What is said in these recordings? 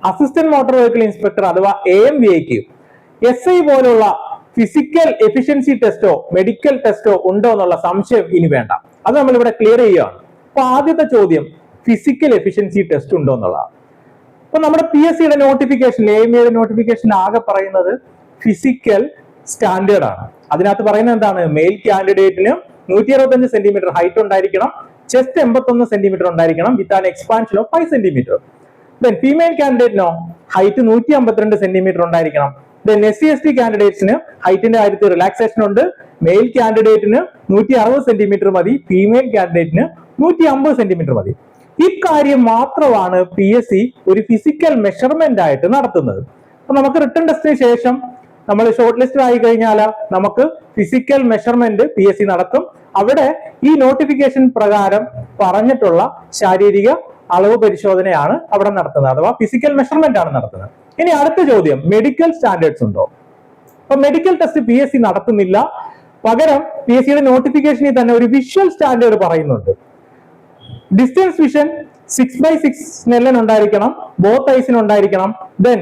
Assistant motor vehicle inspector അഥവാ AMVAക്ക് SI പോലുള്ള physical efficiency ടെസ്റ്റോ medical ടെസ്റ്റോ ഉണ്ടോ എന്നുള്ള സംശയം ഇനി വേണ്ട. അത് നമ്മൾ ഇവിടെ ക്ലിയർ ചെയ്യുകയാണ്. അപ്പൊ ആദ്യത്തെ ചോദ്യം ഫിസിക്കൽ എഫിഷ്യൻസി ടെസ്റ്റ് ഉണ്ടോ എന്നുള്ളതാണ്. അപ്പൊ നമ്മുടെ PSCയുടെ നോട്ടിഫിക്കേഷൻ AMVAയുടെ നോട്ടിഫിക്കേഷൻ ആകെ പറയുന്നത് ഫിസിക്കൽ സ്റ്റാൻഡേർഡ് ആണ്. അതിനകത്ത് പറയുന്നത് എന്താണ്? മെയിൽ കാൻഡിഡേറ്റിന് 165 സെന്റിമീറ്റർ ഹൈറ്റ് ഉണ്ടായിരിക്കണം, ചെസ്റ്റ് 81 സെന്റിമീറ്റർ ഉണ്ടായിരിക്കണം with an expansion of 5 centimetre. Then female കാൻഡിഡേറ്റിനോ ഹൈറ്റ് 152 സെന്റിമീറ്റർ ഉണ്ടായിരിക്കണം. ദെൻ SC/ST കാൻഡിഡേറ്റ്സിന് ഹൈറ്റിന്റെ കാര്യത്തിൽ റിലാക്സേഷൻ ഉണ്ട്. മെയിൽ കാൻഡിഡേറ്റിന് 160 സെന്റിമീറ്റർ മതി, ഫീമെയിൽ കാൻഡിഡേറ്റിന് 150 സെന്റിമീറ്റർ മതി. ഇക്കാര്യം മാത്രമാണ് PSC ഒരു ഫിസിക്കൽ മെഷർമെന്റ് ആയിട്ട് നടത്തുന്നത്. അപ്പൊ നമുക്ക് റിട്ടൺ ടെസ്റ്റിന് ശേഷം നമ്മൾ ഷോർട്ട് ലിസ്റ്റ് ആയി കഴിഞ്ഞാൽ നമുക്ക് ഫിസിക്കൽ മെഷർമെന്റ് PSC നടത്തും. അവിടെ ഈ നോട്ടിഫിക്കേഷൻ പ്രകാരം പറഞ്ഞിട്ടുള്ള ശാരീരിക അളവ് പരിശോധനയാണ് അവിടെ നടത്തുന്നത്, അഥവാ ഫിസിക്കൽ മെഷർമെന്റ് ആണ് നടത്തുന്നത്. ഇനി അടുത്ത ചോദ്യം, മെഡിക്കൽ സ്റ്റാൻഡേർഡ്സ് ഉണ്ടോ? അപ്പൊ മെഡിക്കൽ ടെസ്റ്റ് PSC നടത്തുന്നില്ല. പകരം PSCയുടെ നോട്ടിഫിക്കേഷനിൽ തന്നെ ഒരു വിഷ്വൽ സ്റ്റാൻഡേർഡ് പറയുന്നുണ്ട്. ഡിസ്റ്റൻസ് വിഷൻ 6/6 സ്നെല്ലൻ ഉണ്ടായിരിക്കണം, ബോത്ത് ഐസിന് ഉണ്ടായിരിക്കണം. Then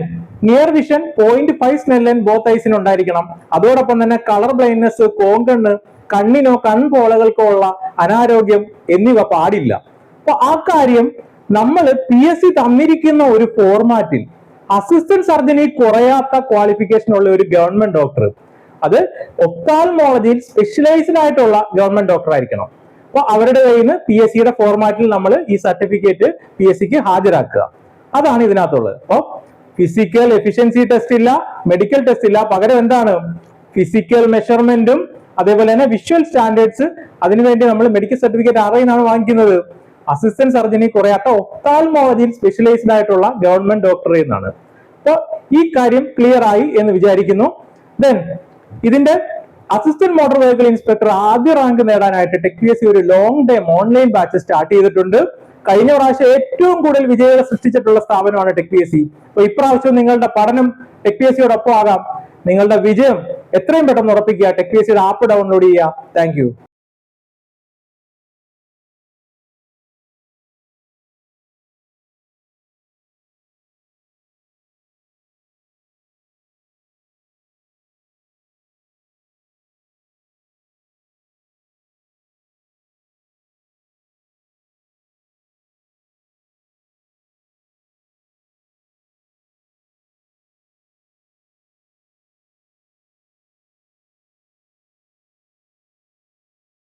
near vision 0.5 Snellen both ഐസിന് ഉണ്ടായിരിക്കണം. അതോടൊപ്പം തന്നെ കളർ ബ്ലൈൻഡ്നെസ്, കോങ്കണ്ണ്, കണ്ണിനോ കൺപോളകൾക്കോ ഉള്ള അനാരോഗ്യം എന്നിവ പാടില്ല. അപ്പൊ ആ കാര്യം നമ്മൾ PSC തന്നിരിക്കുന്ന ഒരു ഫോർമാറ്റിൽ അസിസ്റ്റന്റ് സർജനി കുറയാത്ത ക്വാളിഫിക്കേഷൻ ഉള്ള ഒരു ഗവൺമെന്റ് ഡോക്ടർ, അത് ഒഫ്താൽമോളജിയിൽ സ്പെഷ്യലൈസ്ഡ് ആയിട്ടുള്ള ഗവൺമെന്റ് ഡോക്ടർ ആയിരിക്കണം. അപ്പൊ അവരുടെ കയ്യിൽ നിന്ന് PSCയുടെ ഫോർമാറ്റിൽ നമ്മൾ ഈ സർട്ടിഫിക്കറ്റ് PSCക്ക് ഹാജരാക്കുക. അതാണ് ഇതിനകത്തുള്ളത്. അപ്പൊ ഫിസിക്കൽ എഫിഷ്യൻസി ടെസ്റ്റ് ഇല്ല, മെഡിക്കൽ ടെസ്റ്റ് ഇല്ല. പകരം എന്താണ്? ഫിസിക്കൽ മെഷർമെന്റും അതേപോലെ തന്നെ വിഷ്വൽ സ്റ്റാൻഡേർഡ്സ്. അതിനുവേണ്ടി നമ്മൾ മെഡിക്കൽ സർട്ടിഫിക്കറ്റ് ആറിൽ നിന്നാണ് വാങ്ങിക്കുന്നത്? അസിസ്റ്റന്റ് സർജനി കുറയാത്ത ഒഫ്താൽമോളജിയിൽ സ്പെഷ്യലൈസ്ഡ് ആയിട്ടുള്ള ഗവൺമെന്റ് ഡോക്ടറിൽ നിന്നാണ്. അപ്പൊ ഈ കാര്യം ക്ലിയർ ആയി എന്ന് വിചാരിക്കുന്നു. ദെൻ ഇതിന്റെ അസിസ്റ്റന്റ് മോട്ടോർ വെഹിക്കിൾ ഇൻസ്പെക്ടർ ആദ്യ റാങ്ക് നേടാനായിട്ട് ടെക് PSC ഒരു long time online batch start ചെയ്തിട്ടുണ്ട്. കഴിഞ്ഞ പ്രാവശ്യം ഏറ്റവും കൂടുതൽ വിജയങ്ങൾ സൃഷ്ടിച്ചിട്ടുള്ള സ്ഥാപനമാണ് ടെക് PSC. അപ്പൊ ഇപ്രാവശ്യം നിങ്ങളുടെ പഠനം ടെക് PSCയോടൊപ്പം ആകാം. നിങ്ങളുടെ വിജയം എത്രയും പെട്ടെന്ന് ഉറപ്പിക്കുക. ടെക് PSCയുടെ ആപ്പ് ഡൗൺലോഡ് ചെയ്യുക. താങ്ക്